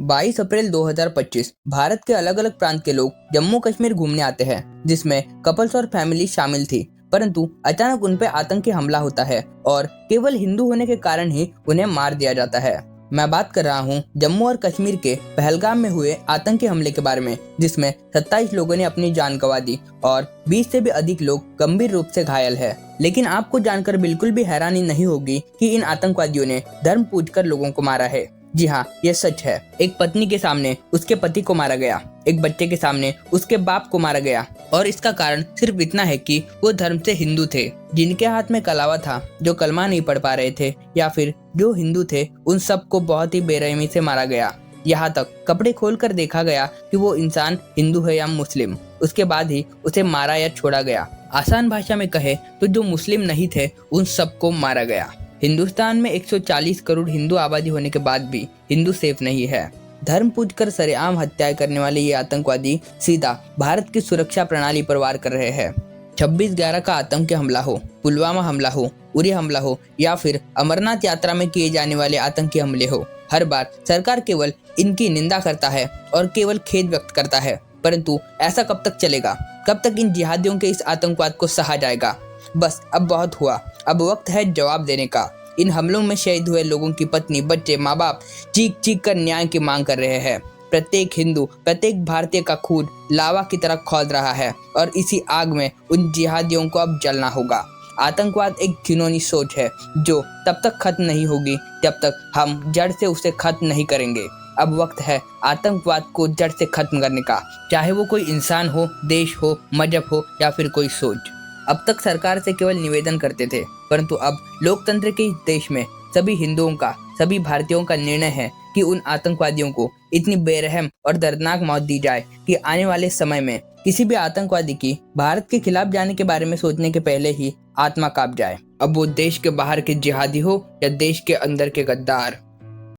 22 अप्रैल 2025 भारत के अलग अलग प्रांत के लोग जम्मू कश्मीर घूमने आते हैं, जिसमें कपल्स और फैमिली शामिल थी। परंतु अचानक उन पे आतंकी हमला होता है और केवल हिंदू होने के कारण ही उन्हें मार दिया जाता है। मैं बात कर रहा हूँ जम्मू और कश्मीर के पहलगाम में हुए आतंकी हमले के बारे में, जिसमें 27 लोगों ने अपनी जान गंवा दी और 20 से भी अधिक लोग गंभीर रूप से घायल है। लेकिन आपको जानकर बिल्कुल भी हैरानी नहीं होगी कि इन आतंकवादियों ने धर्म पूजकर लोगों को मारा है। जी हाँ, ये सच है। एक पत्नी के सामने उसके पति को मारा गया, एक बच्चे के सामने उसके बाप को मारा गया, और इसका कारण सिर्फ इतना है कि वो धर्म से हिंदू थे। जिनके हाथ में कलावा था, जो कलमा नहीं पढ़ पा रहे थे या फिर जो हिंदू थे, उन सबको बहुत ही बेरहमी से मारा गया। यहाँ तक कपड़े खोलकर देखा गया कि वो इंसान हिंदू है या मुस्लिम। उसके बाद ही उसे मारा या छोड़ा गया। आसान भाषा में कहे तो जो मुस्लिम नहीं थे उन सबको मारा गया। हिंदुस्तान में 140 करोड़ हिंदू आबादी होने के बाद भी हिंदू सेफ नहीं है। धर्म पूजकर सरेआम हत्याएं करने वाले ये आतंकवादी सीधा भारत की सुरक्षा प्रणाली पर वार कर रहे हैं। 26/11 का आतंकी हमला हो, पुलवामा हमला हो, उरी हमला हो या फिर अमरनाथ यात्रा में किए जाने वाले आतंकी हमले हो, हर बार सरकार केवल इनकी निंदा करता है और केवल खेद व्यक्त करता है। परंतु ऐसा कब तक चलेगा? कब तक इन जिहादियों के इस आतंकवाद को सहा जाएगा? बस अब बहुत हुआ। अब वक्त है जवाब देने का। इन हमलों में शहीद हुए लोगों की पत्नी, बच्चे, माँ बाप चीख चीख कर न्याय की मांग कर रहे हैं। प्रत्येक हिंदू, प्रत्येक भारतीय का खून लावा की तरह खौल रहा है और इसी आग में उन जिहादियों को अब जलना होगा। आतंकवाद एक घिनौनी सोच है जो तब तक खत्म नहीं होगी जब तक हम जड़ से उसे खत्म नहीं करेंगे। अब वक्त है आतंकवाद को जड़ से खत्म करने का, चाहे वो कोई इंसान हो, देश हो, मजहब हो या फिर कोई सोच। अब तक सरकार से केवल निवेदन करते थे, परंतु अब लोकतंत्र के इस देश में सभी हिंदुओं का, सभी भारतीयों का निर्णय है कि उन आतंकवादियों को इतनी बेरहम और दर्दनाक मौत दी जाए कि आने वाले समय में किसी भी आतंकवादी की भारत के खिलाफ जाने के बारे में सोचने के पहले ही आत्मा कांप जाए। अब वो देश के बाहर के जिहादी हो या देश के अंदर के गद्दार।